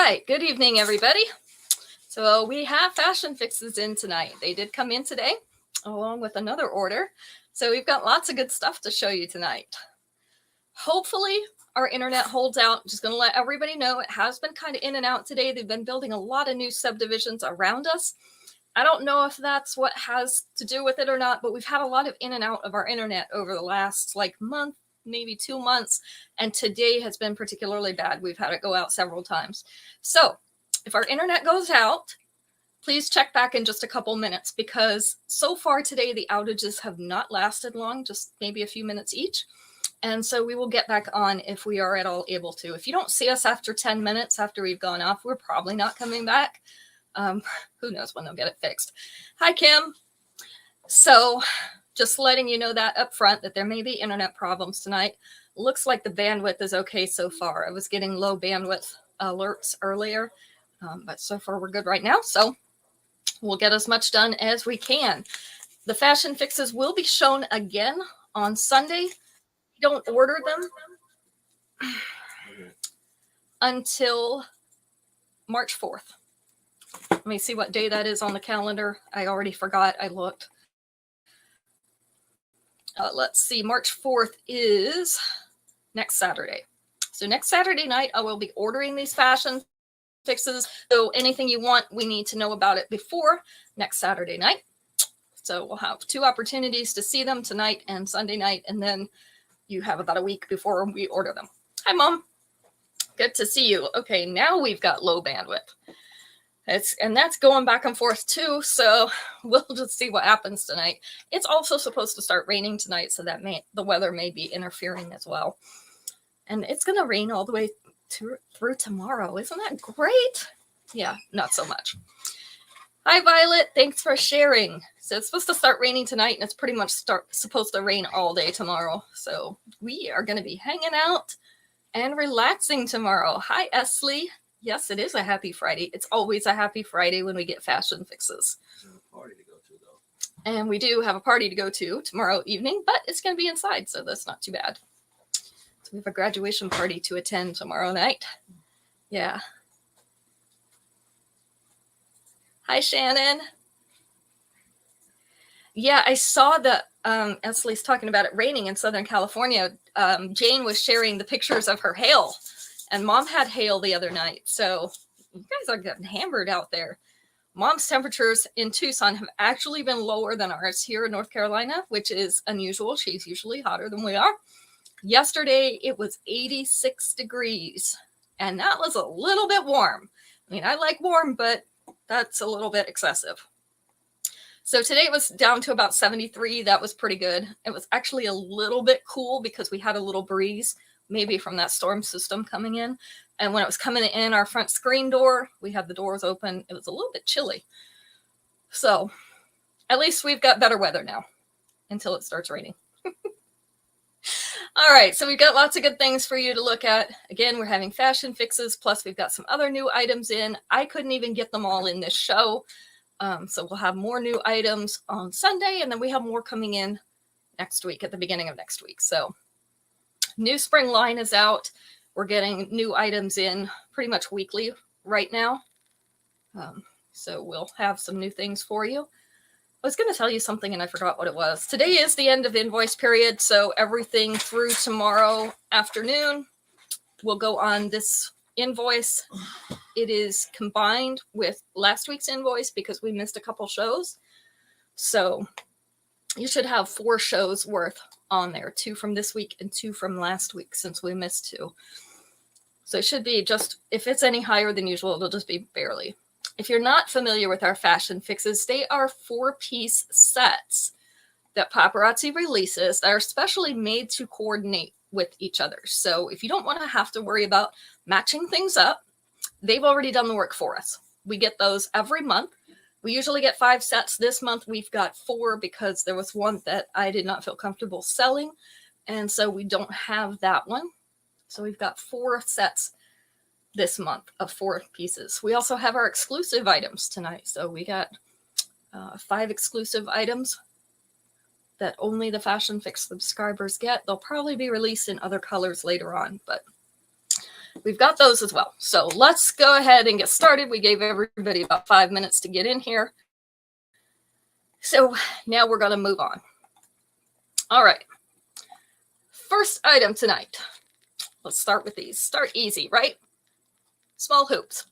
right, good evening, everybody. So we have fashion fixes in tonight. They did come in today, along with another order. So we've got lots of good stuff to show you tonight. Hopefully our internet holds out. Just going to let everybody know it has been kind of in and out today. They've been building a lot of new subdivisions around us. I don't know if that's what has to do with it or not, but we've had a lot of in and out of our internet over the last month, maybe 2 months. And today has been particularly bad. We've had it go out several times. So if our internet goes out, please check back in just a couple minutes, because so far today, the outages have not lasted long, just maybe a few minutes each. And so we will get back on if we are at all able to. If you don't see us after 10 minutes after we've gone off, we're probably not coming back. Who knows when they'll get it fixed. Hi, Kim. So just letting you know that up front, that there may be internet problems tonight. Looks like the bandwidth is okay so far. I was getting low bandwidth alerts earlier, but so far we're good right now. So we'll get as much done as we can. The fashion fixes will be shown again on Sunday. Don't order them until March 4th. Let me see what day that is on the calendar. I already forgot. I looked. Let's see. March 4th is next Saturday. So next Saturday night, I will be ordering these fashion fixes. So anything you want, we need to know about it before next Saturday night. So we'll have 2 opportunities to see them, tonight and Sunday night. And then you have about a week before we order them. Hi, Mom. Good to see you. Okay, now we've got low bandwidth. And that's going back and forth too, so we'll just see what happens tonight. It's also supposed to start raining tonight, so that the weather may be interfering as well. And it's going to rain all the way through tomorrow. Isn't that great? Yeah, not so much. Hi, Violet. Thanks for sharing. So it's supposed to start raining tonight, and it's pretty much supposed to rain all day tomorrow. So we are going to be hanging out and relaxing tomorrow. Hi, Esley. Yes, it is a happy Friday. It's always a happy Friday when we get fashion fixes. Party to go to, though. And we do have a party to go to tomorrow evening, but it's going to be inside, so that's not too bad. So we have a graduation party to attend tomorrow night. Yeah. Hi, Shannon. Yeah, I saw that Esley's talking about it raining in Southern California. Jane was sharing the pictures of her hail. And Mom had hail the other night. So you guys are getting hammered out there. Mom's temperatures in Tucson have actually been lower than ours here in North Carolina, which is unusual. She's usually hotter than we are. Yesterday, it was 86 degrees. And that was a little bit warm. I mean, I like warm, but that's a little bit excessive. So today it was down to about 73. That was pretty good. It was actually a little bit cool because we had a little breeze, maybe from that storm system coming in. And when it was coming in our front screen door, we had the doors open. It was a little bit chilly. So at least we've got better weather now until it starts raining. All right, so we've got lots of good things for you to look at. Again, we're having fashion fixes, plus we've got some other new items in. I couldn't even get them all in this show. So we'll have more new items on Sunday, and then we have more coming in next week, at the beginning of next week. So new spring line is out. We're getting new items in pretty much weekly right now. So we'll have some new things for you. I was going to tell you something and I forgot what it was. Today is the end of invoice period. So everything through tomorrow afternoon will go on this invoice. It is combined with last week's invoice because we missed a couple shows. So you should have 4 shows worth on there, 2 from this week and 2 from last week, since we missed 2. So it should be just, if it's any higher than usual, it'll just be barely. If you're not familiar with our fashion fixes, they are 4-piece sets that Paparazzi releases that are specially made to coordinate with each other. So if you don't want to have to worry about matching things up, they've already done the work for us. We get those every month. We usually get 5 sets. This month we've got 4 because there was one that I did not feel comfortable selling. And so we don't have that one. So we've got 4 sets this month of 4 pieces. We also have our exclusive items tonight. So we got 5 exclusive items that only the Fashion Fix subscribers get. They'll probably be released in other colors later on, but we've got those as well. So let's go ahead and get started. We gave everybody about 5 minutes to get in here. So now we're going to move on. All right. First item tonight. Let's start with these. Start easy, right? Small hoops.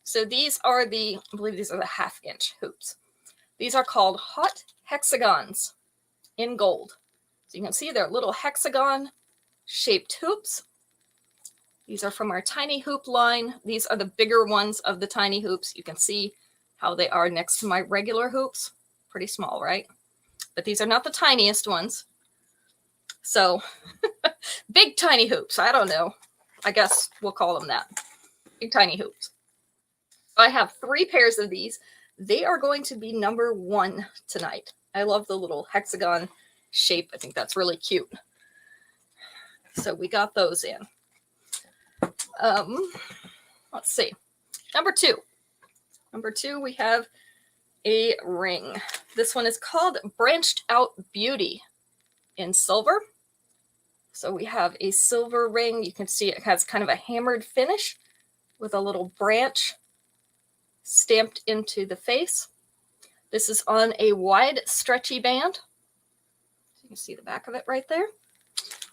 So these are I believe these are the 1/2 inch hoops. These are called hot hexagons in gold. So you can see they're little hexagon shaped hoops. These are from our tiny hoop line. These are the bigger ones of the tiny hoops. You can see how they are next to my regular hoops. Pretty small, right? But these are not the tiniest ones. So big tiny hoops. I don't know. I guess we'll call them that. Big tiny hoops. I have 3 pairs of these. They are going to be number 1 tonight. I love the little hexagon shape. I think that's really cute. So we got those in. Let's see. Number 2. Number 2, we have a ring. This one is called Branched Out Beauty in silver. So we have a silver ring. You can see it has kind of a hammered finish with a little branch stamped into the face. This is on a wide stretchy band. So you can see the back of it right there.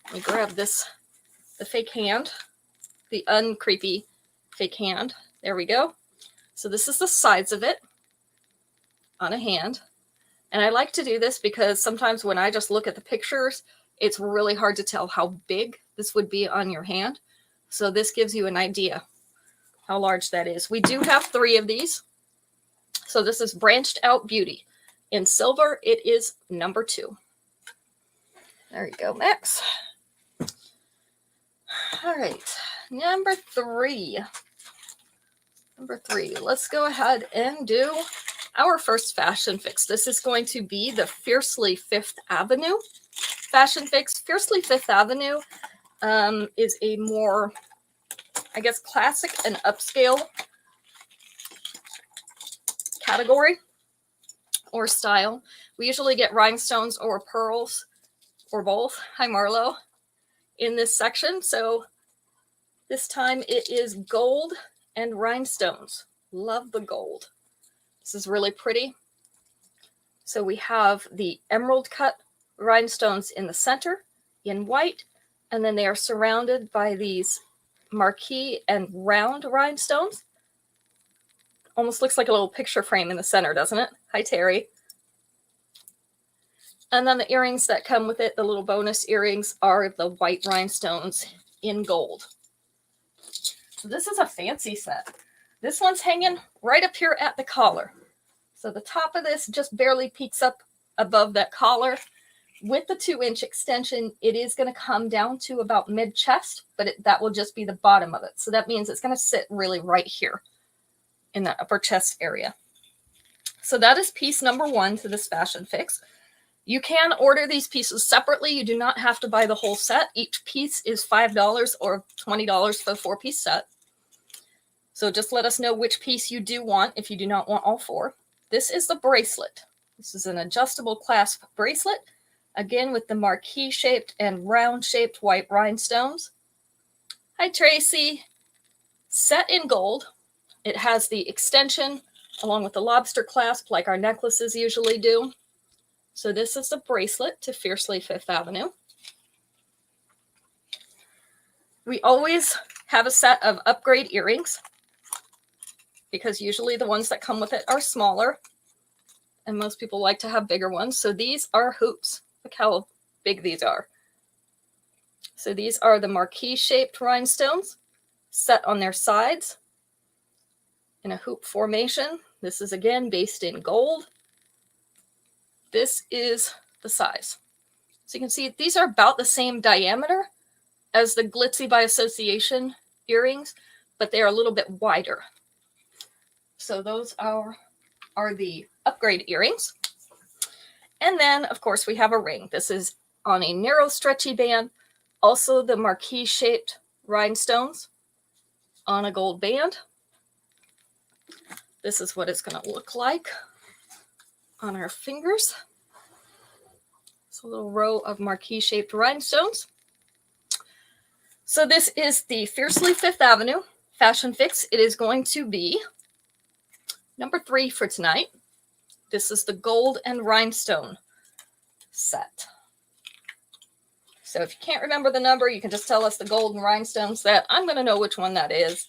Let me grab this, the fake hand, the uncreepy fake hand. There we go. So this is the sides of it on a hand. And I like to do this because sometimes when I just look at the pictures, it's really hard to tell how big this would be on your hand. So this gives you an idea how large that is. We do have 3 of these. So this is Branched Out Beauty. In silver, it is number 2. There you go, Max. All right, number 3. Number 3, let's go ahead and do our first fashion fix. This is going to be the Fiercely Fifth Avenue fashion fix. Fiercely Fifth Avenue is a more, I guess, classic and upscale category or style. We usually get rhinestones or pearls or both. Hi, Marlo, in this section. So this time it is gold and rhinestones. Love the gold. This is really pretty. So we have the emerald cut rhinestones in the center in white, and then they are surrounded by these marquee and round rhinestones. Almost looks like a little picture frame in the center, doesn't it? Hi, Terry. And then the earrings that come with it, the little bonus earrings, are the white rhinestones in gold. So this is a fancy set. This one's hanging right up here at the collar. So the top of this just barely peeks up above that collar. With the 2-inch extension, it is going to come down to about mid-chest, but that will just be the bottom of it. So that means it's going to sit really right here in that upper chest area. So that is piece number 1 to this fashion fix. You can order these pieces separately. You do not have to buy the whole set. Each piece is $5 or $20 for the 4-piece set. So just let us know which piece you do want if you do not want all 4. This is the bracelet. This is an adjustable clasp bracelet, again with the marquee-shaped and round-shaped white rhinestones. Hi, Tracy. Set in gold. It has the extension along with the lobster clasp like our necklaces usually do. So this is the bracelet to Fiercely Fifth Avenue. We always have a set of upgrade earrings because usually the ones that come with it are smaller and most people like to have bigger ones. So these are hoops. Look how big these are. So these are the marquee-shaped rhinestones set on their sides in a hoop formation. This is again based in gold. This is the size. So you can see these are about the same diameter as the Glitzy by Association earrings, but they are a little bit wider. So those are the upgrade earrings. And then, of course, we have a ring. This is on a narrow, stretchy band. Also the marquee-shaped rhinestones on a gold band. This is what it's going to look like on our fingers. It's a little row of marquee-shaped rhinestones. So this is the Fiercely Fifth Avenue Fashion Fix. It is going to be number 3 for tonight. This is the gold and rhinestone set. So if you can't remember the number, you can just tell us the gold and rhinestone set. I'm going to know which one that is,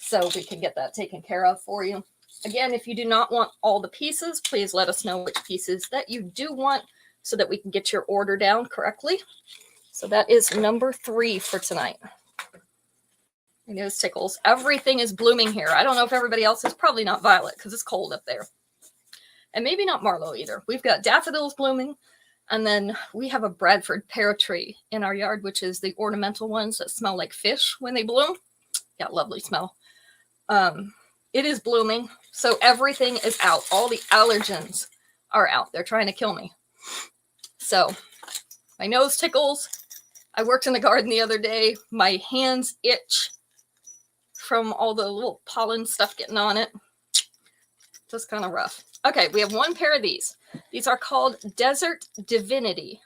so we can get that taken care of for you. Again, if you do not want all the pieces, please let us know which pieces that you do want so that we can get your order down correctly. So that is number 3 for tonight. My nose tickles. Everything is blooming here. I don't know if everybody else is. Probably not violet because it's cold up there. And maybe not Marlowe either. We've got daffodils blooming. And then we have a Bradford pear tree in our yard, which is the ornamental ones that smell like fish when they bloom. Yeah, lovely smell. It is blooming. So everything is out. All the allergens are out. They're trying to kill me. So my nose tickles. I worked in the garden the other day. My hands itch from all the little pollen stuff getting on it. Just kind of rough. Okay, we have one pair of these. These are called Desert Divinity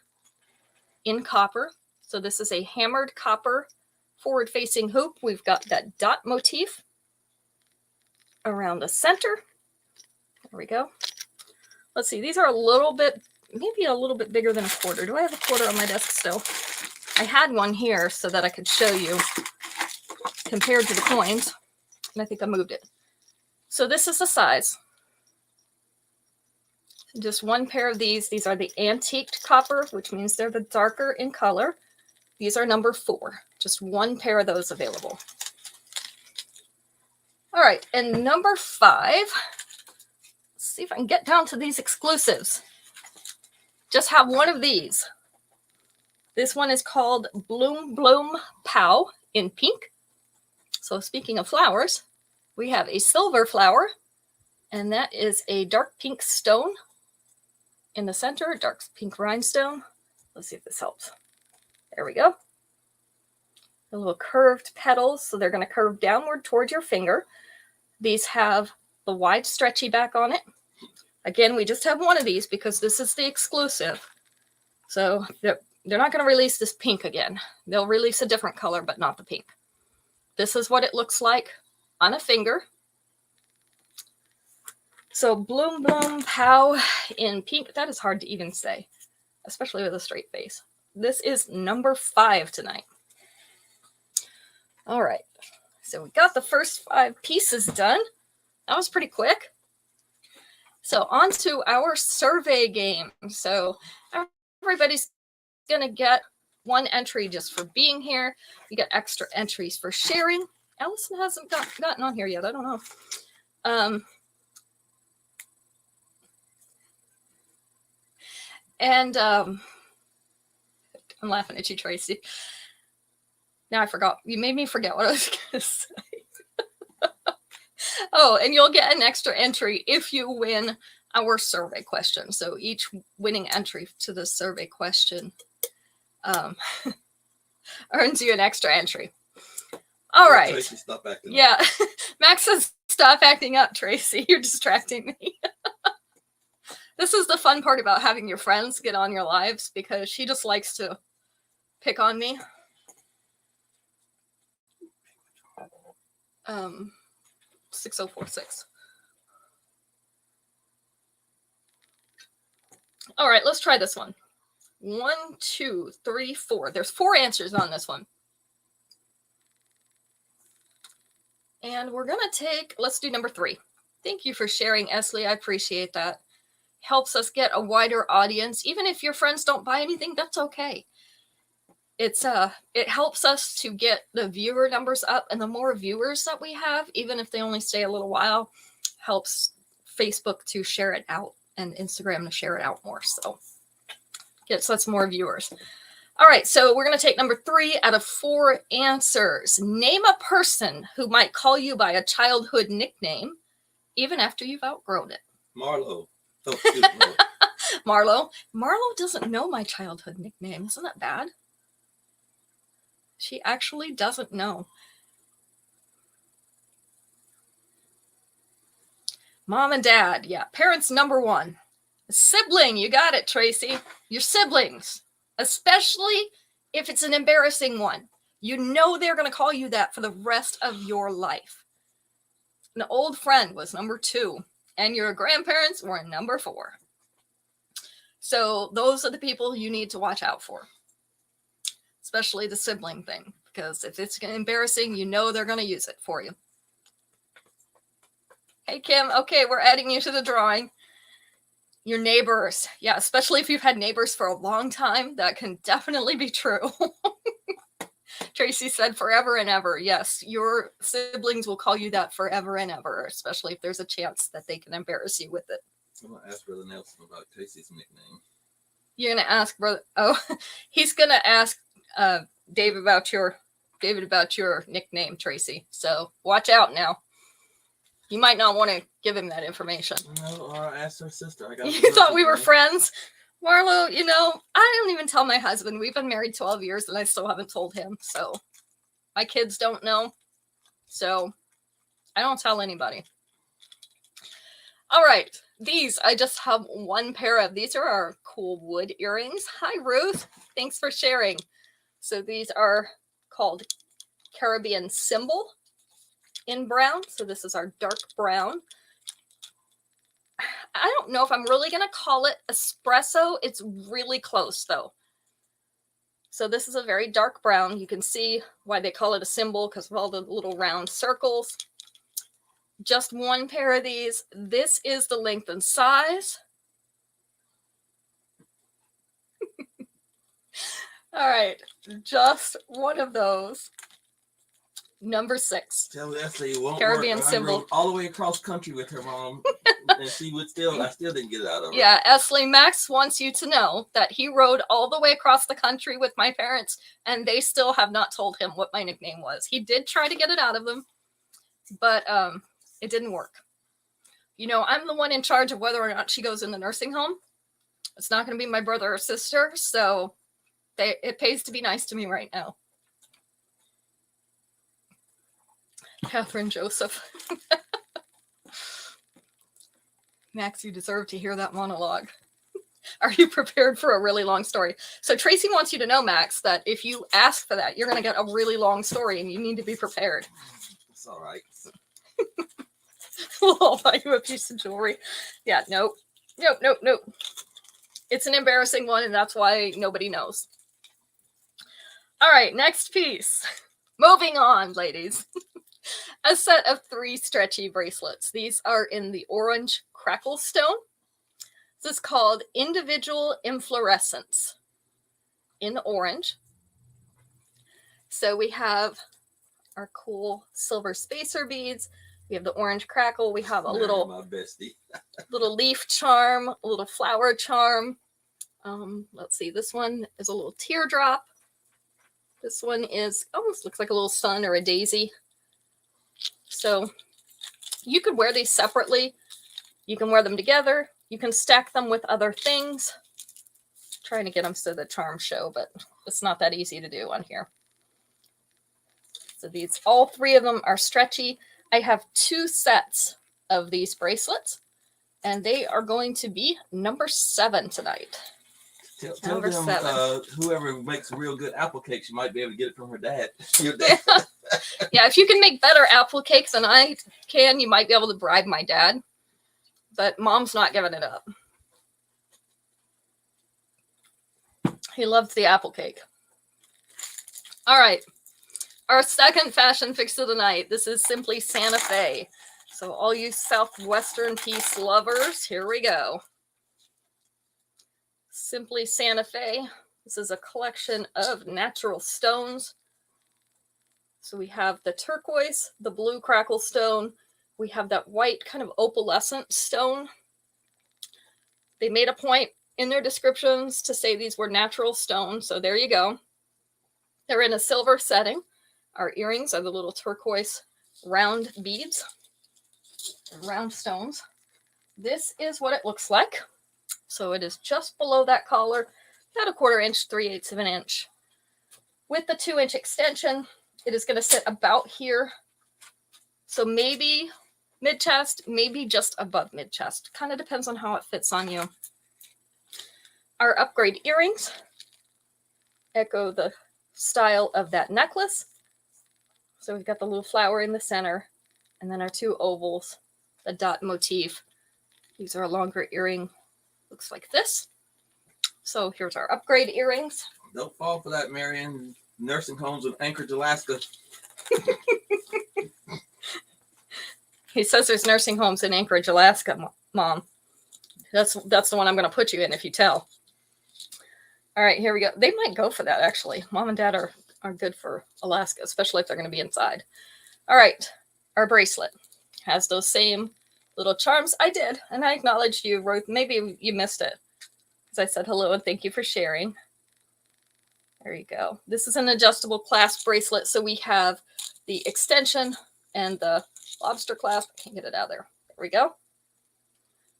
in copper. So this is a hammered copper forward-facing hoop. We've got that dot motif around the center. There we go. Let's see. These are a little bit, maybe a little bit bigger than a quarter. Do I have a quarter on my desk still? I had one here so that I could show you compared to the coins. And I think I moved it. So this is the size. Just one pair of these. These are the antiqued copper, which means they're the darker in color. These are number 4. Just one pair of those available. All right, and number 5. Let's see if I can get down to these exclusives. Just have one of these. This one is called Bloom Bloom Pow in pink. So speaking of flowers, we have a silver flower, and that is a dark pink stone in the center, dark pink rhinestone. Let's see if this helps. There we go. The little curved petals, so they're going to curve downward towards your finger. These have the wide stretchy back on it. Again, we just have one of these because this is the exclusive. So they're not going to release this pink again. They'll release a different color, but not the pink. This is what it looks like on a finger. So Bloom Bloom Pow in pink. That is hard to even say, especially with a straight face. This is number 5 tonight. All right. So we got the first 5 pieces done. That was pretty quick. So on to our survey game. So everybody's going to get 1 entry just for being here. You get extra entries for sharing. Allison hasn't gotten on here yet. I don't know. And I'm laughing at you, Tracy. Now I forgot. You made me forget what I was going to say. Oh, and you'll get an extra entry if you win our survey question. So each winning entry to the survey question earns you an extra entry. All right. Tracy, stop acting yeah. Up. Max says, stop acting up, Tracy. You're distracting me. This is the fun part about having your friends get on your lives because she just likes to pick on me. 6046. All right, let's try this one. 1, 2, 3, 4. There's 4 answers on this one. And we're going to let's do number 3. Thank you for sharing, Esley. I appreciate that. Helps us get a wider audience. Even if your friends don't buy anything, that's okay. It helps us to get the viewer numbers up, and the more viewers that we have, even if they only stay a little while, helps Facebook to share it out and Instagram to share it out more. So gets us more viewers. All right, so we're going to take number 3 out of 4 answers. Name a person who might call you by a childhood nickname, even after you've outgrown it. Marlowe. Marlowe. Marlowe doesn't know my childhood nickname. Isn't that bad? She actually doesn't know. Mom and dad. Yeah, parents number 1. Sibling. You got it, Tracy. Your siblings. Especially if it's an embarrassing one. You know they're going to call you that for the rest of your life. An old friend was number 2, and your grandparents were number 4. So those are the people you need to watch out for, especially the sibling thing, because if it's embarrassing, you know they're going to use it for you. Hey, Kim. Okay, we're adding you to the drawing. Your neighbors. Yeah, especially if you've had neighbors for a long time, that can definitely be true. Tracy said forever and ever. Yes, your siblings will call you that forever and ever, especially if there's a chance that they can embarrass you with it. I'm going to ask Brother Nelson about Tracy's nickname. You're going to ask Brother... Oh, he's going to ask David about your nickname, Tracy. So watch out now. You might not want to give him that information. No, or ask her sister. You thought we were friends? Marlo, you know, I don't even tell my husband. We've been married 12 years and I still haven't told him. So my kids don't know. So I don't tell anybody. All right. These, I just have one pair of. These are our cool wood earrings. Hi, Ruth. Thanks for sharing. So these are called Caribbean Symbol in brown. So this is our dark brown. I don't know if I'm really going to call it espresso. It's really close though. So this is a very dark brown. You can see why they call it a symbol because of all the little round circles. Just one pair of these. This is the length and size. All right. Just one of those. Number 6. Tell Leslie it won't Caribbean work. Symbol. I rode all the way across country with her mom, and she would I still didn't get it out of her. Yeah, Esley, Max wants you to know that he rode all the way across the country with my parents, and they still have not told him what my nickname was. He did try to get it out of them, but it didn't work. You know, I'm the one in charge of whether or not she goes in the nursing home. It's not going to be my brother or sister, so it pays to be nice to me right now. Catherine Joseph. Max, you deserve to hear that monologue. Are you prepared for a really long story? So Tracy wants you to know, Max, that if you ask for that, you're going to get a really long story and you need to be prepared. It's all right. I'll buy you a piece of jewelry. Yeah, nope. It's an embarrassing one, and that's why nobody knows. All right, next piece. Moving on, ladies. A set of 3 stretchy bracelets. These are in the orange crackle stone. This is called Individual Inflorescence in orange. So we have our cool silver spacer beads. We have the orange crackle. We have a little leaf charm, a little flower charm. Let's see. This one is a little teardrop. This one is almost looks like a little sun or a daisy. So you could wear these separately. You can wear them together. You can stack them with other things. I'm trying to get them so the charms show, but it's not that easy to do on here. So these, all 3 of them are stretchy. I have 2 sets of these bracelets, and they are going to be number 7 tonight. Tell them 7. Whoever makes real good apple cakes, you might be able to get it from her dad. Your dad. Yeah, if you can make better apple cakes than I can, you might be able to bribe my dad. But Mom's not giving it up. He loves the apple cake. All right. Our second fashion fix of the night. This is Simply Santa Fe. So all you Southwestern piece lovers, here we go. Simply Santa Fe. This is a collection of natural stones. So we have the turquoise, the blue crackle stone. We have that white kind of opalescent stone. They made a point in their descriptions to say these were natural stones. So there you go. They're in a silver setting. Our earrings are the little turquoise round beads, round stones. This is what it looks like. So it is just below that collar, about 1/4 inch, 3/8 of an inch. With the 2-inch extension, it is going to sit about here. So maybe mid-chest, maybe just above mid-chest. Kind of depends on how it fits on you. Our upgrade earrings echo the style of that necklace. So we've got the little flower in the center, and then our 2 ovals, the dot motif. These are a longer earring, looks like this. So here's our upgrade earrings. Don't fall for that, Marion. Nursing homes in Anchorage, Alaska. He says there's nursing homes in Anchorage, Alaska, Mom. That's the one I'm going to put you in if you tell. All right, here we go. They might go for that, actually. Mom and Dad are good for Alaska, especially if they're going to be inside. All right, our bracelet has those same little charms. I did, and I acknowledged you, Ruth. Maybe you missed it because I said hello and thank you for sharing. There you go. This is an adjustable clasp bracelet, so we have the extension and the lobster clasp. I can't get it out of there. There we go.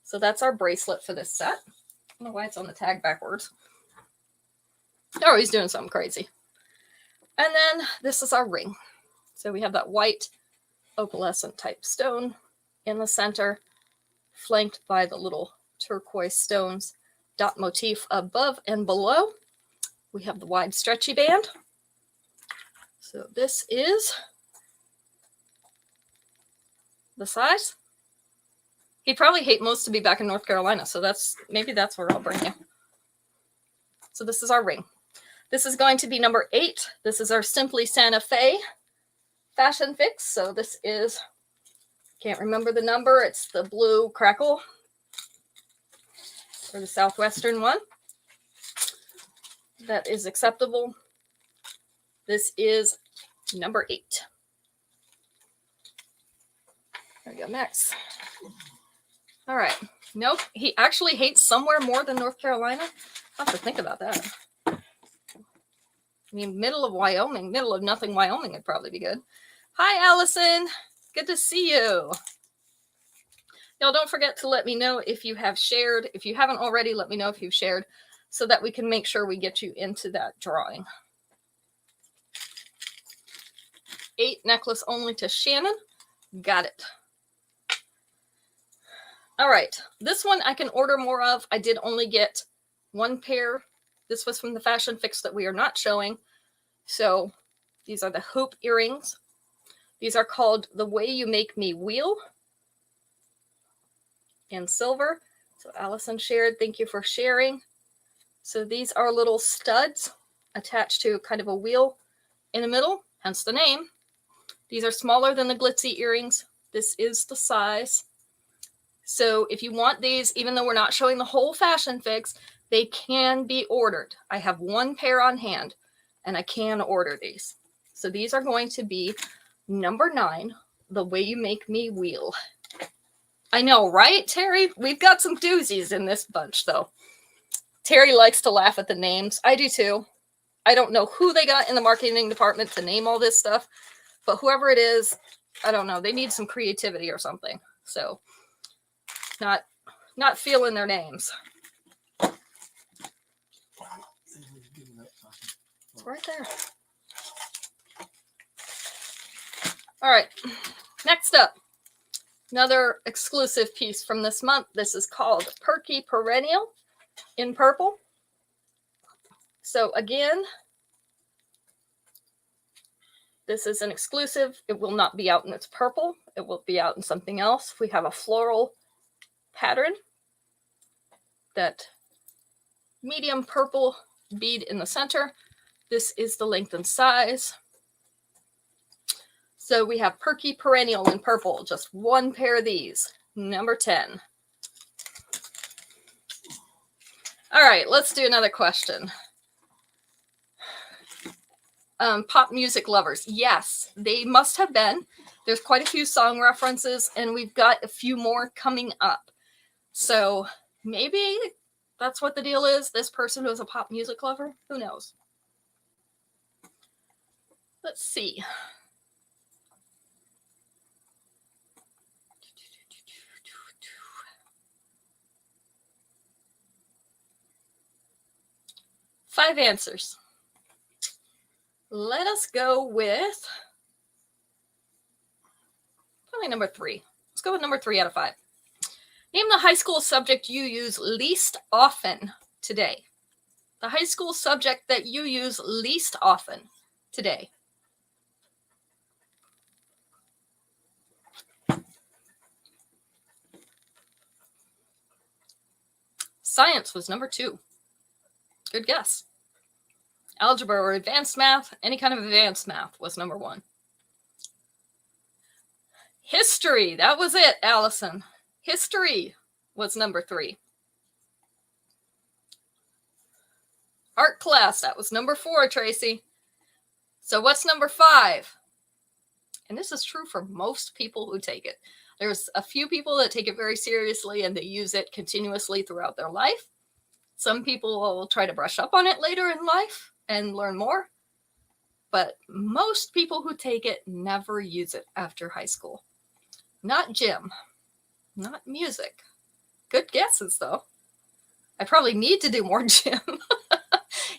So that's our bracelet for this set. I don't know why it's on the tag backwards. Oh, he's doing something crazy. And then this is our ring. So we have that white opalescent type stone in the center, flanked by the little turquoise stones, dot motif above and below. We have the wide stretchy band. So this is the size. He'd probably hate most to be back in North Carolina, so maybe that's where I'll bring you. So this is our ring. This is going to be number 8. This is our Simply Santa Fe fashion fix. So this is, can't remember the number. It's the blue crackle or the Southwestern one. That is acceptable. This is number 8. There we go, Max. All right. Nope. He actually hates somewhere more than North Carolina. I'll have to think about that. I mean, middle of Wyoming, middle of nothing Wyoming would probably be good. Hi, Allison. Good to see you. Y'all don't forget to let me know if you have shared. If you haven't already, let me know if you've shared so that we can make sure we get you into that drawing. 8 necklace only to Shannon. Got it. All right. This one I can order more of. I did only get 1 pair. This was from the fashion fix that we are not showing. So these are the hoop earrings. These are called The Way You Make Me Wheel in silver. So Allison shared. Thank you for sharing. So these are little studs attached to kind of a wheel in the middle, hence the name. These are smaller than the glitzy earrings. This is the size. So if you want these, even though we're not showing the whole fashion fix, they can be ordered. I have 1 pair on hand, and I can order these. So these are going to be number 9, The Way You Make Me Wheel. I know, right, Terry? We've got some doozies in this bunch, though. Terry likes to laugh at the names. I do, too. I don't know who they got in the marketing department to name all this stuff, but whoever it is, I don't know. They need some creativity or something. So not feeling their names. It's right there. All right. Next up, another exclusive piece from this month. This is called Perky Perennial in purple. So again, this is an exclusive. It will not be out in its purple. It will be out in something else. We have a floral pattern, that medium purple bead in the center. This is the length and size. So we have Perky Perennial in purple, just 1 pair of these, number 10. All right, let's do another question. Pop music lovers. Yes, they must have been. There's quite a few song references, and we've got a few more coming up. So maybe that's what the deal is. This person was a pop music lover. Who knows? Let's see. Five answers. Let us go with probably number 3. Let's go with number 3 out of 5. Name the high school subject you use least often today. The high school subject that you use least often today. Science was number 2. Good guess. Algebra or advanced math, any kind of advanced math was number 1. History, that was it, Allison. History was number 3. Art class, that was number 4, Tracy. So what's number 5? And this is true for most people who take it. There's a few people that take it very seriously and they use it continuously throughout their life. Some people will try to brush up on it later in life and learn more. But most people who take it never use it after high school. Not gym, not music. Good guesses, though. I probably need to do more gym.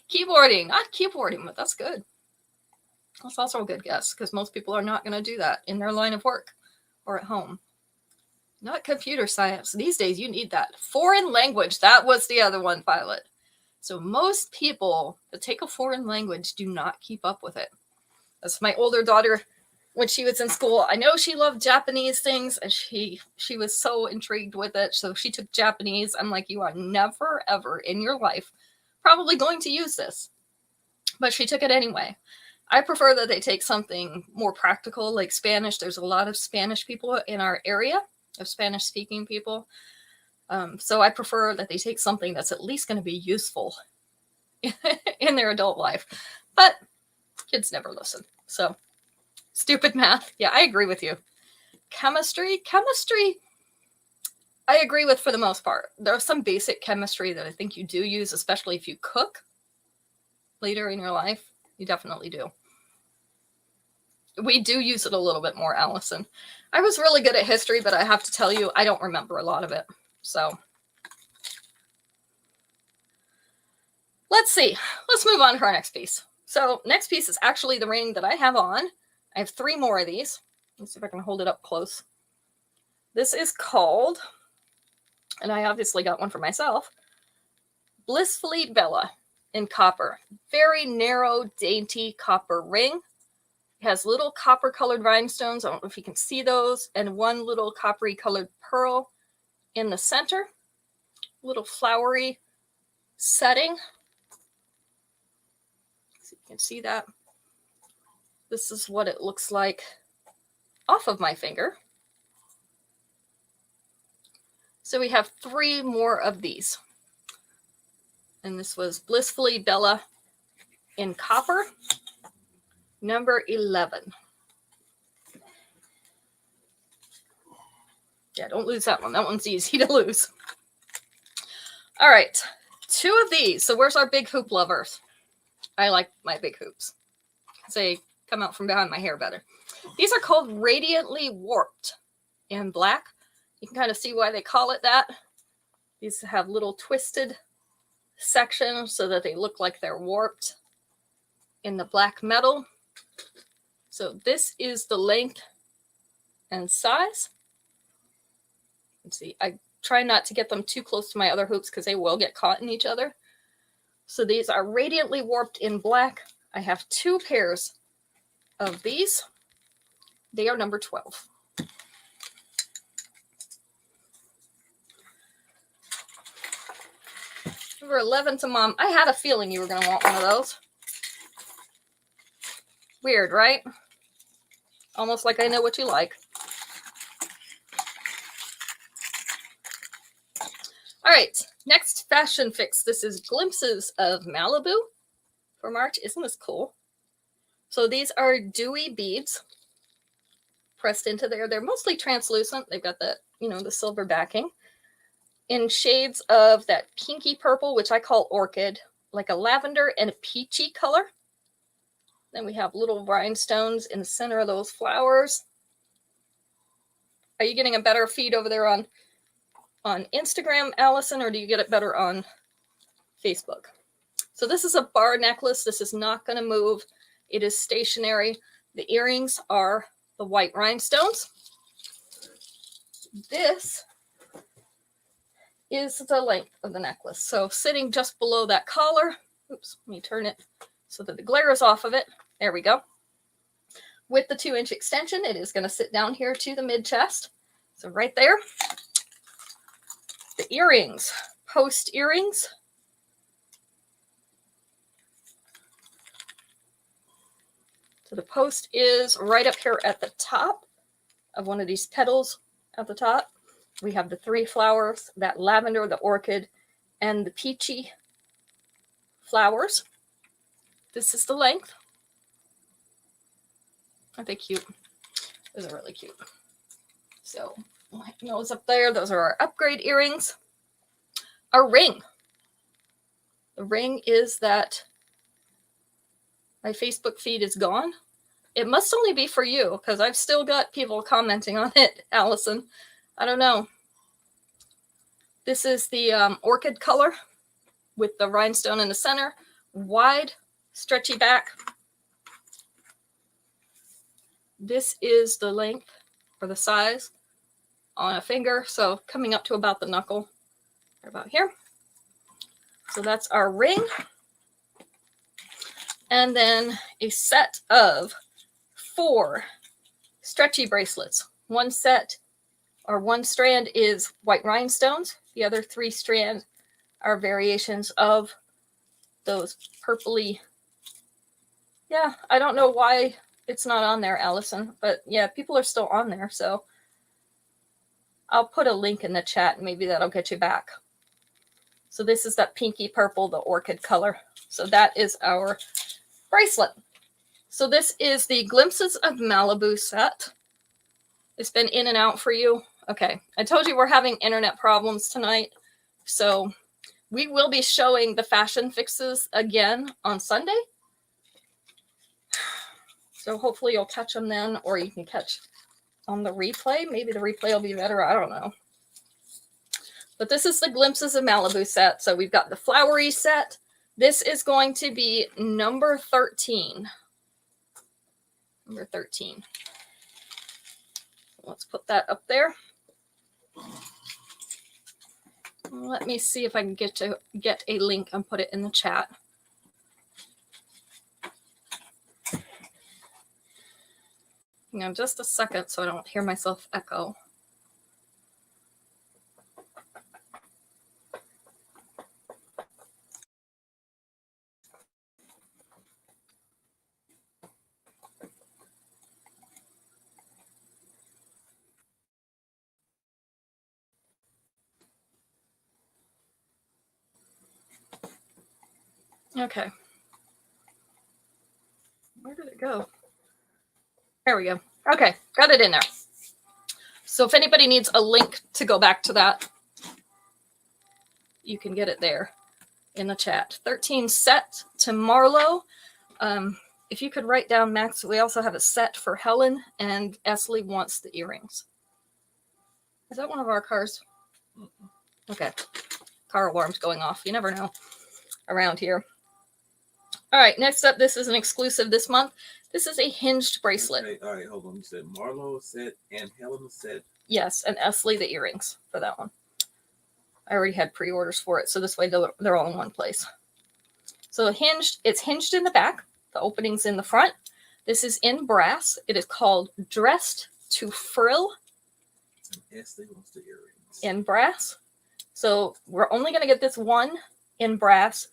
Keyboarding, not keyboarding, but that's good. That's also a good guess because most people are not going to do that in their line of work or at home. Not computer science. These days you need that. Foreign language, that was the other one, Violet. So most people that take a foreign language do not keep up with it. That's my older daughter. When she was in school, I know she loved Japanese things and she was so intrigued with it. So she took Japanese. I'm like, you are never, ever in your life probably going to use this. But she took it anyway. I prefer that they take something more practical like Spanish. There's a lot of Spanish people in our area, of Spanish speaking people. So I prefer that they take something that's at least going to be useful in their adult life. But kids never listen. So stupid math. Yeah, I agree with you. Chemistry, I agree with for the most part. There's some basic chemistry that I think you do use, especially if you cook later in your life. You definitely do. We do use it a little bit more, Allison. I was really good at history, but I have to tell you, I don't remember a lot of it. So let's see. Let's move on to our next piece. So next piece is actually the ring that I have on. I have 3 more of these. Let's see if I can hold it up close. This is called, and I obviously got one for myself, Blissfully Bella in copper. Very narrow, dainty copper ring. It has little copper colored rhinestones. I don't know if you can see those. And one little coppery colored pearl in the center. Little flowery setting. So you can see that. This is what it looks like off of my finger. So we have 3 more of these. And this was Blissfully Bella in copper, number 11. Yeah, don't lose that one. That one's easy to lose. All right, 2 of these. So where's our big hoop lovers? I like my big hoops. They come out from behind my hair better. These are called Radiantly Warped in black. You can kind of see why they call it that. These have little twisted sections so that they look like they're warped in the black metal. So this is the length and size. Let's see, I try not to get them too close to my other hoops because they will get caught in each other. So these are Radiantly Warped in black. I have 2 pairs of these. They are number 12. Number 11 to Mom. I had a feeling you were going to want one of those. Weird, right? Almost like I know what you like. All right, next fashion fix. This is Glimpses of Malibu for March. Isn't this cool? So these are dewy beads pressed into there. They're mostly translucent. They've got the, the silver backing in shades of that pinky purple, which I call orchid, like a lavender and a peachy color. Then we have little rhinestones in the center of those flowers. Are you getting a better feed over there on Instagram, Allison, or do you get it better on Facebook? So this is a bar necklace. This is not going to move. It is stationary. The earrings are the white rhinestones. This is the length of the necklace. So sitting just below that collar, Oops, let me turn it so that the glare is off of it. There we go. With the 2-inch extension, it is going to sit down here to the mid chest. So right there. The earrings, post earrings. So the post is right up here at the top of one of these petals at the top. We have the 3 flowers, that lavender, the orchid, and the peachy flowers. This is the length. Aren't they cute? Those are really cute. So those up there, those are our upgrade earrings. Our ring. The ring is that my Facebook feed is gone. It must only be for you because I've still got people commenting on it, Allison. I don't know. This is the orchid color with the rhinestone in the center. Wide, stretchy back. This is the length or the size on a finger. So coming up to about the knuckle, about here. So that's our ring. And then a set of 4 stretchy bracelets. One set or one strand is white rhinestones. The other 3 strands are variations of those purpley. Yeah, I don't know why it's not on there, Allison, but yeah, people are still on there. So I'll put a link in the chat and maybe that'll get you back. So this is that pinky purple, the orchid color. So that is our bracelet. So this is the Glimpses of Malibu set. It's been in and out for you. Okay, I told you we're having internet problems tonight. So we will be showing the fashion fixes again on Sunday. So hopefully you'll catch them then, or you can catch on the replay. Maybe the replay will be better. I don't know. But this is the Glimpses of Malibu set. So we've got the flowery set. This is going to be number 13. Number 13. Let's put that up there. Let me see if I can get a link and put it in the chat. Hang on just a second so I don't hear myself echo. Okay. Where did it go? There we go. Okay, got it in there. So if anybody needs a link to go back to that, you can get it there in the chat. 13 set to Marlo. If you could write down, Max, we also have a set for Helen, and Esley wants the earrings. Is that one of our cars? Okay. Car alarm's going off. You never know around here. All right, next up, this is an exclusive this month. This is a hinged bracelet. Okay, all right, hold on. You said Marlo set and Helen set. Yes, and Esley the earrings for that one. I already had pre-orders for it, so this way they're all in one place. So hinged, it's hinged in the back. The opening's in the front. This is in brass. It is called Dressed to Frill. And Esley wants the earrings. In brass. So we're only going to get this one in brass.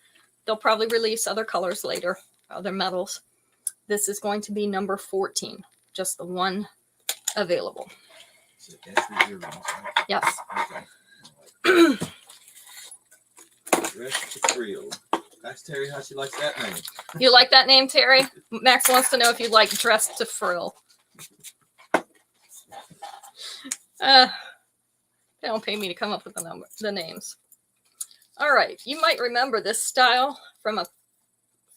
They'll probably release other colors later, other metals. This is going to be number 14, just the one available. So Esley earrings, right? Yes. Okay. Dressed to Frill. Ask Terry how she likes that name. You like that name, Terry? Max wants to know if you like Dressed to Frill. They don't pay me to come up with the names. All right, you might remember this style from a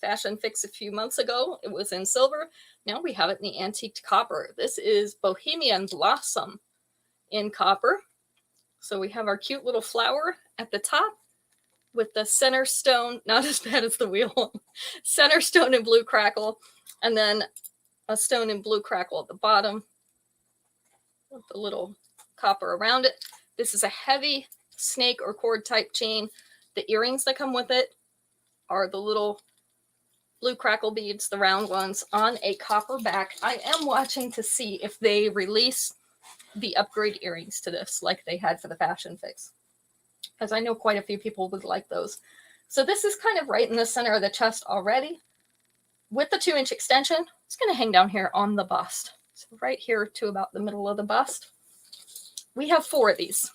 fashion fix a few months ago. It was in silver. Now we have it in the antiqued copper. This is Bohemian Blossom in copper. So we have our cute little flower at the top with the center stone, not as bad as the wheel, center stone in blue crackle, and then a stone in blue crackle at the bottom with the little copper around it. This is a heavy snake or cord type chain. The earrings that come with it are the little blue crackle beads, the round ones, on a copper back. I am watching to see if they release the upgrade earrings to this like they had for the Fashion Fix, because I know quite a few people would like those. So this is kind of right in the center of the chest already. With the 2-inch extension, it's going to hang down here on the bust. So right here to about the middle of the bust. We have 4 of these.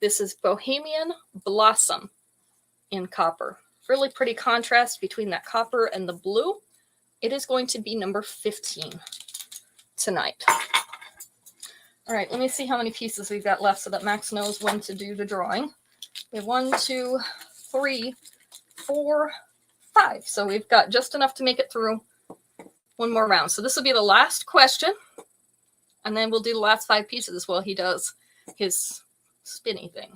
This is Bohemian Blossom in copper. Really pretty contrast between that copper and the blue. It is going to be number 15 tonight. All right, let me see how many pieces we've got left so that Max knows when to do the drawing. We have 1, 2, 3, 4, 5. So we've got just enough to make it through one more round. So this will be the last question. And then we'll do the last 5 pieces while he does his spinny thing.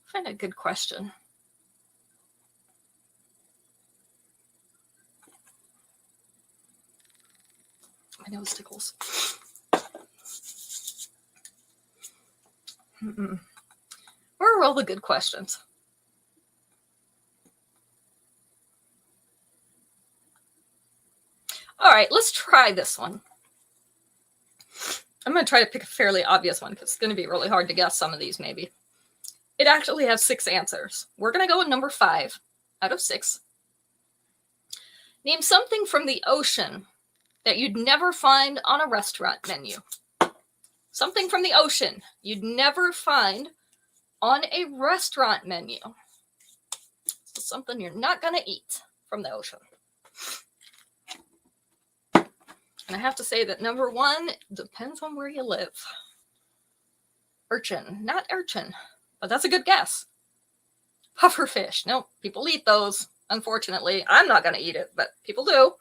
Find a good question. My nose tickles. Where are all the good questions? All right, let's try this one. I'm going to try to pick a fairly obvious one because it's going to be really hard to guess some of these maybe. It actually has 6 answers. We're going to go with number 5 out of 6. Name something from the ocean that you'd never find on a restaurant menu. Something from the ocean you'd never find on a restaurant menu. So something you're not going to eat from the ocean. And I have to say that number 1 depends on where you live. Urchin, not urchin, but that's a good guess. Pufferfish, no, people eat those. Unfortunately, I'm not going to eat it, but people do.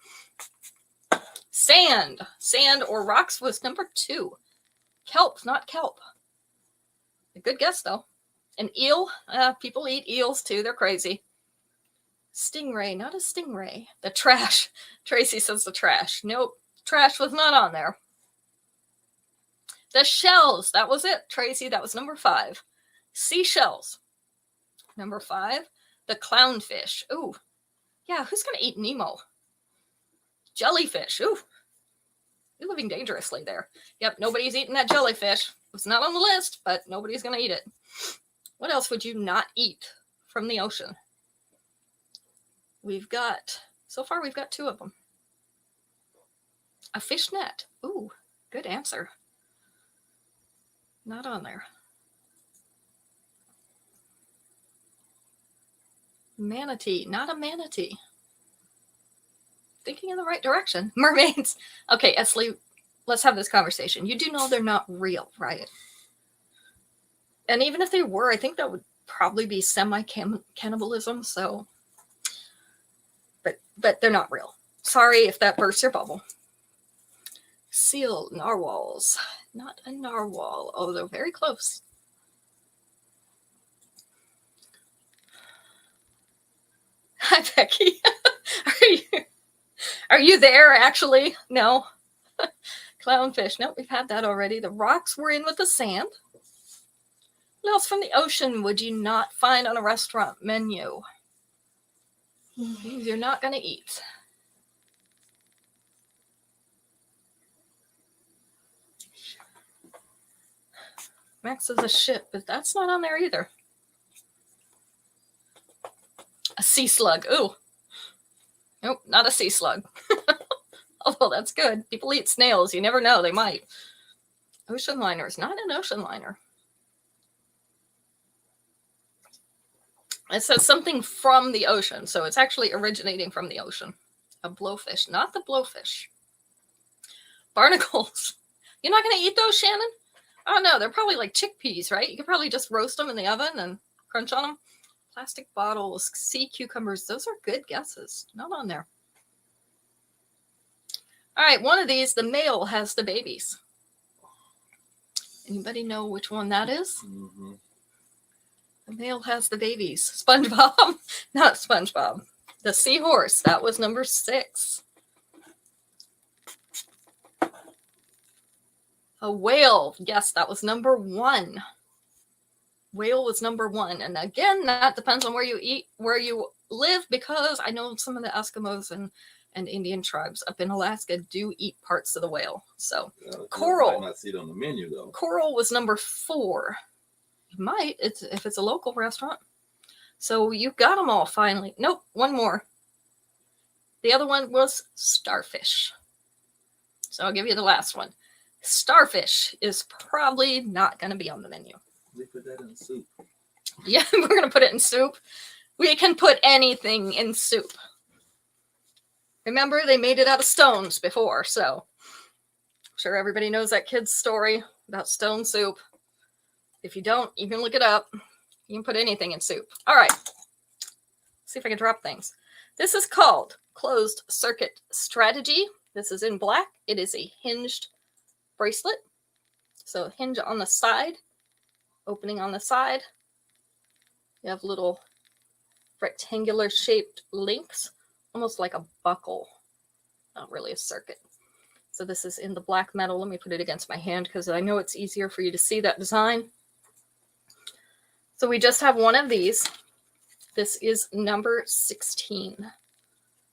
Sand or rocks was number 2. Kelp, not kelp. A good guess though. An eel, people eat eels too. They're crazy. Stingray, not a stingray. The trash. Tracy says the trash. Nope. Trash was not on there. The shells, that was it, Tracy. That was number 5. Seashells, number 5. The clownfish. Ooh, yeah, who's going to eat Nemo? Jellyfish. Ooh, you're living dangerously there. Yep, nobody's eating that jellyfish. It's not on the list, but nobody's going to eat it. What else would you not eat from the ocean? So far we've got 2 of them. A fishnet. Ooh, good answer. Not on there. Manatee, not a manatee. Thinking in the right direction. Mermaids. Okay, Esley, let's have this conversation. You do know they're not real, right? And even if they were, I think that would probably be semi-cannibalism, so. But they're not real. Sorry if that bursts your bubble. Seal, narwhals. Not a narwhal, although very close. Hi, Becky. Are you there, actually? No. Clownfish. No, we've had that already. The rocks were in with the sand. What else from the ocean would you not find on a restaurant menu? Things you're not going to eat. Max is a ship, but that's not on there either. A sea slug. Ooh. Nope, not a sea slug. Although that's good. People eat snails. You never know. They might. Ocean liners. Not an ocean liner. It says something from the ocean. So it's actually originating from the ocean. A blowfish. Not the blowfish. Barnacles. You're not going to eat those, Shannon? Oh, no. They're probably like chickpeas, right? You could probably just roast them in the oven and crunch on them. Plastic bottles. Sea cucumbers. Those are good guesses. Not on there. All right. One of these, the male has the babies. Anybody know which one that is? Mm-hmm. The male has the babies. SpongeBob. Not SpongeBob. The seahorse. That was number 6. A whale. Yes, that was number 1. Whale was number 1. And again, that depends on where you live, because I know some of the Eskimos and Indian tribes up in Alaska do eat parts of the whale. So coral. I might not see it on the menu though. Coral was number 4. You might, if it's a local restaurant. So you got them all finally. Nope, one more. The other one was starfish. So I'll give you the last one. Starfish is probably not going to be on the menu. We put that in soup. Yeah, we're going to put it in soup. We can put anything in soup. Remember, they made it out of stones before, so I'm sure everybody knows that kid's story about stone soup. If you don't, you can look it up. You can put anything in soup. All right. See if I can drop things. This is called Closed Circuit Strategy. This is in black. It is a hinged bracelet. So hinge on the side, opening on the side. You have little rectangular shaped links, almost like a buckle. Not really a circuit. So this is in the black metal. Let me put it against my hand because I know it's easier for you to see that design. So we just have one of these. This is number 16.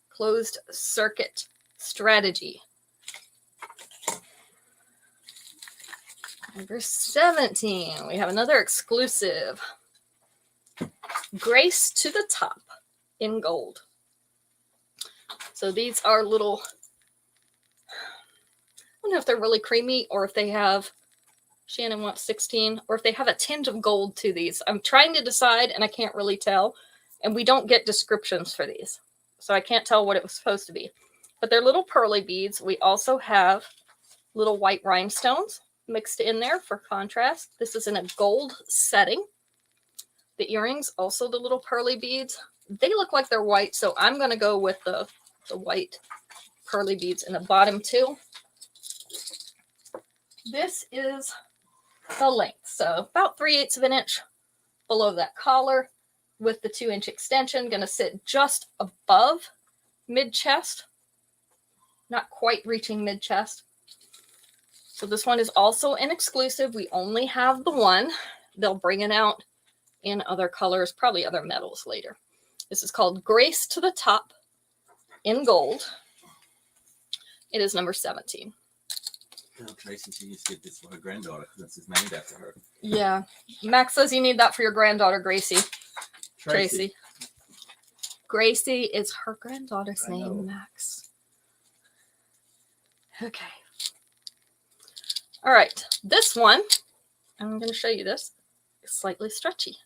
Closed Circuit Strategy. Number 17. We have another exclusive. Grace to the Top in gold. So these are little, I don't know if they're really creamy or if they have, Shannon wants 16, or if they have a tinge of gold to these. I'm trying to decide and I can't really tell. And we don't get descriptions for these. So I can't tell what it was supposed to be. But they're little pearly beads. We also have little white rhinestones mixed in there for contrast. This is in a gold setting. The earrings, also the little pearly beads. They look like they're white, so I'm going to go with the white pearly beads in the bottom too. This is the length. So about 3/8 of an inch below that collar with the 2-inch extension. Going to sit just above mid-chest. Not quite reaching mid-chest. So this one is also an exclusive. We only have the one. They'll bring it out in other colors, probably other metals later. This is called Grace to the Top in gold. It is number 17. Tell Tracy she needs to get this for her granddaughter because it's named after her. Yeah. Max says you need that for your granddaughter, Gracie. Tracy. Gracie is her granddaughter's name, Max. Okay. All right. This one, I'm going to show you this, is slightly stretchy.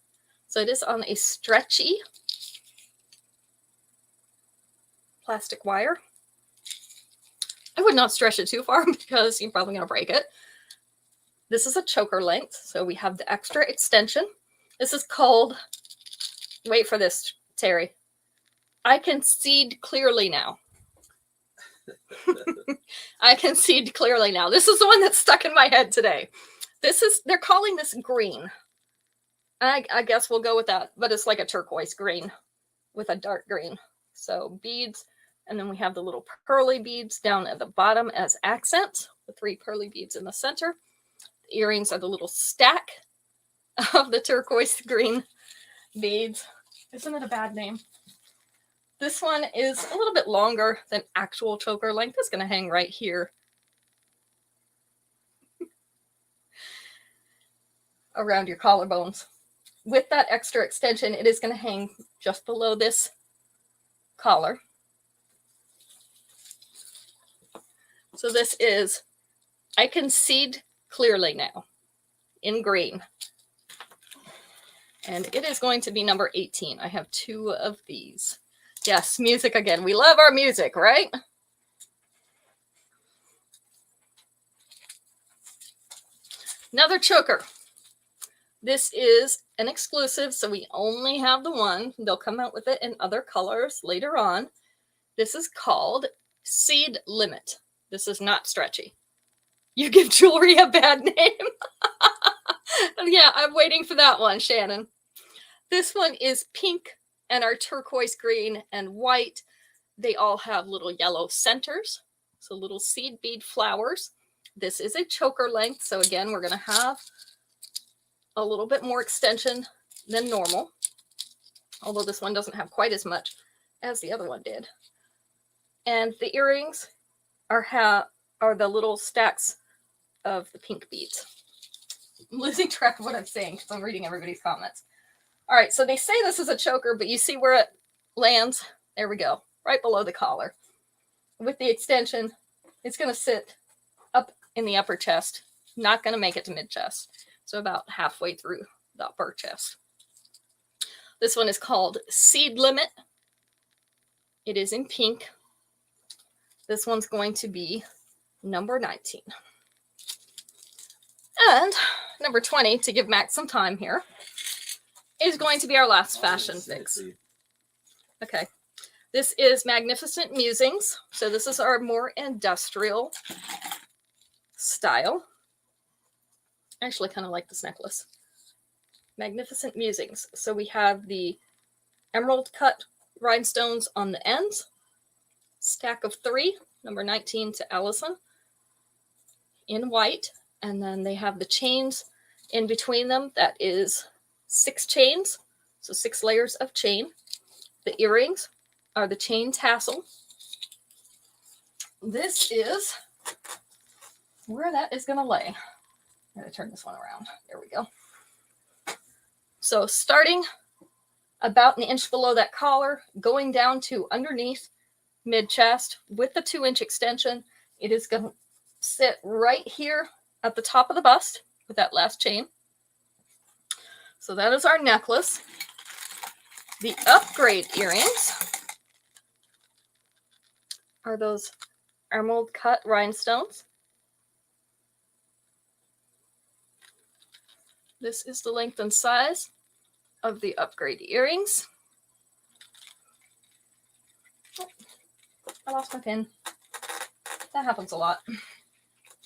So it is on a stretchy plastic wire. I would not stretch it too far because you're probably going to break it. This is a choker length. So we have the extra extension. This is called, wait for this, Terry. I can see clearly now. I can see clearly now. This is the one that's stuck in my head today. They're calling this green. I guess we'll go with that, but it's like a turquoise green with a dark green. So beads, and then we have the little pearly beads down at the bottom as accents, the 3 pearly beads in the center. The earrings are the little stack of the turquoise green beads. Isn't it a bad name? This one is a little bit longer than actual choker length. It's going to hang right here. Around your collarbones. With that extra extension, it is going to hang just below this collar. So this is, I can see clearly now, in green. And it is going to be number 18. I have 2 of these. Yes, music again. We love our music, right? Another choker. This is an exclusive, so we only have the one. They'll come out with it in other colors later on. This is called Seed Limit. This is not stretchy. You give jewelry a bad name. Yeah, I'm waiting for that one, Shannon. This one is pink and our turquoise green and white. They all have little yellow centers, so little seed bead flowers. This is a choker length. So again, we're going to have a little bit more extension than normal, although this one doesn't have quite as much as the other one did. And the earrings are the little stacks of the pink beads. I'm losing track of what I'm saying because I'm reading everybody's comments. All right, so they say this is a choker, but you see where it lands? There we go, right below the collar. With the extension, it's going to sit up in the upper chest, not going to make it to mid-chest. So about halfway through the upper chest. This one is called Seed Limit. It is in pink. This one's going to be number 19. And number 20, to give Max some time here, is going to be our last fashion fix. Okay. This is Magnificent Musings. So this is our more industrial style. I actually kind of like this necklace. Magnificent Musings. So we have the emerald cut rhinestones on the ends. Stack of 3, number 19 to Allison, in white. And then they have the chains in between them. That is 6 chains. So 6 layers of chain. The earrings are the chain tassel. This is where that is going to lay. I'm going to turn this one around. There we go. So starting about an inch below that collar, going down to underneath mid-chest with the 2-inch extension, it is going to sit right here at the top of the bust with that last chain. So that is our necklace. The upgrade earrings are those emerald cut rhinestones. This is the length and size of the upgrade earrings. Oh, I lost my pin. That happens a lot.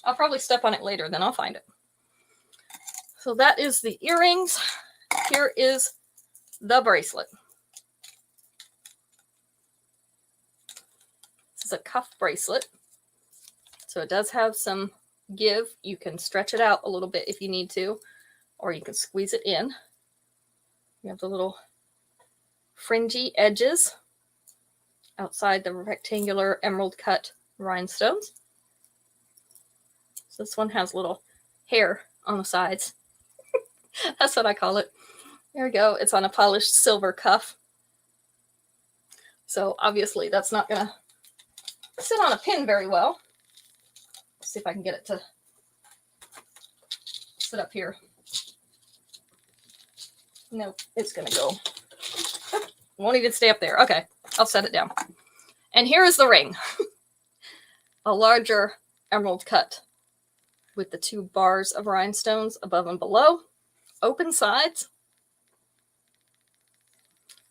I'll probably step on it later, then I'll find it. So that is the earrings. Here is the bracelet. This is a cuff bracelet. So it does have some give. You can stretch it out a little bit if you need to, or you can squeeze it in. You have the little fringy edges outside the rectangular emerald cut rhinestones. So this one has little hair on the sides. That's what I call it. There we go. It's on a polished silver cuff. So obviously that's not going to sit on a pin very well. Let's see if I can get it to sit up here. Nope, it's going to go. Won't even stay up there. Okay, I'll set it down. And here is the ring. A larger emerald cut with the 2 bars of rhinestones above and below. Open sides.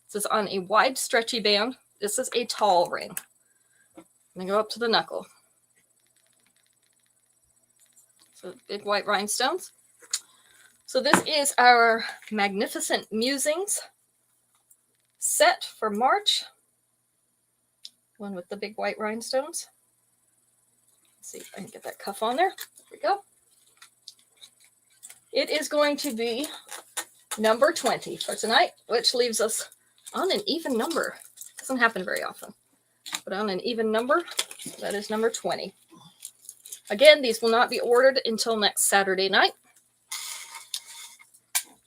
This is on a wide stretchy band. This is a tall ring. I'm going to go up to the knuckle. So big white rhinestones. So this is our Magnificent Musings set for March. One with the big white rhinestones. Let's see if I can get that cuff on there. There we go. It is going to be number 20 for tonight, which leaves us on an even number. Doesn't happen very often, but on an even number, that is number 20. Again, these will not be ordered until next Saturday night.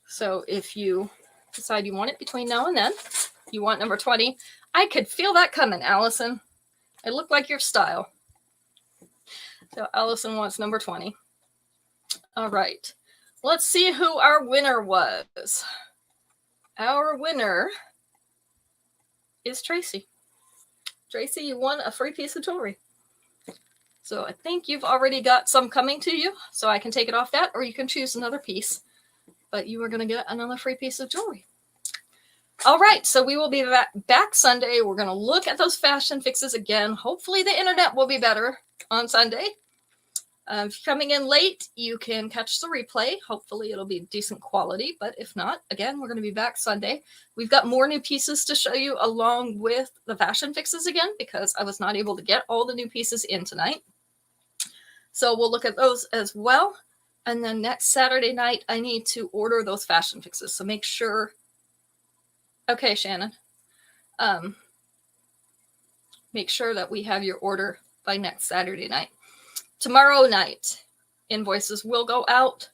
So if you decide you want it between now and then, you want number 20. I could feel that coming, Allison. It looked like your style. So Allison wants number 20. All right. Let's see who our winner was. Our winner is Tracy. Tracy, you won a free piece of jewelry. So I think you've already got some coming to you, so I can take it off that, or you can choose another piece. But you are going to get another free piece of jewelry. All right, so we will be back Sunday. We're going to look at those fashion fixes again. Hopefully the internet will be better on Sunday. If you're coming in late, you can catch the replay. Hopefully it'll be decent quality, but if not, again, we're going to be back Sunday. We've got more new pieces to show you along with the fashion fixes again, because I was not able to get all the new pieces in tonight. So we'll look at those as well. And then next Saturday night, I need to order those fashion fixes. So make sure. Okay, Shannon. Make sure that we have your order by next Saturday night. Tomorrow night, invoices will go out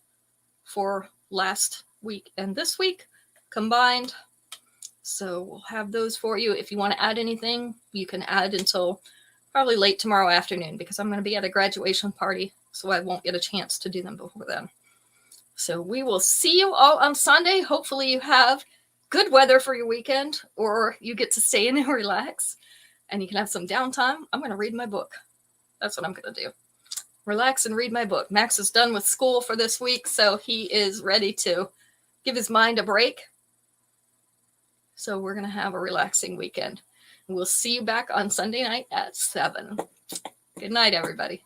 for last week and this week combined. So we'll have those for you. If you want to add anything, you can add until probably late tomorrow afternoon, because I'm going to be at a graduation party, so I won't get a chance to do them before then. So we will see you all on Sunday. Hopefully you have good weather for your weekend, or you get to stay in and relax, and you can have some downtime. I'm going to read my book. That's what I'm going to do. Relax and read my book. Max is done with school for this week, so he is ready to give his mind a break. So we're going to have a relaxing weekend. We'll see you back on Sunday night at 7. Good night, everybody.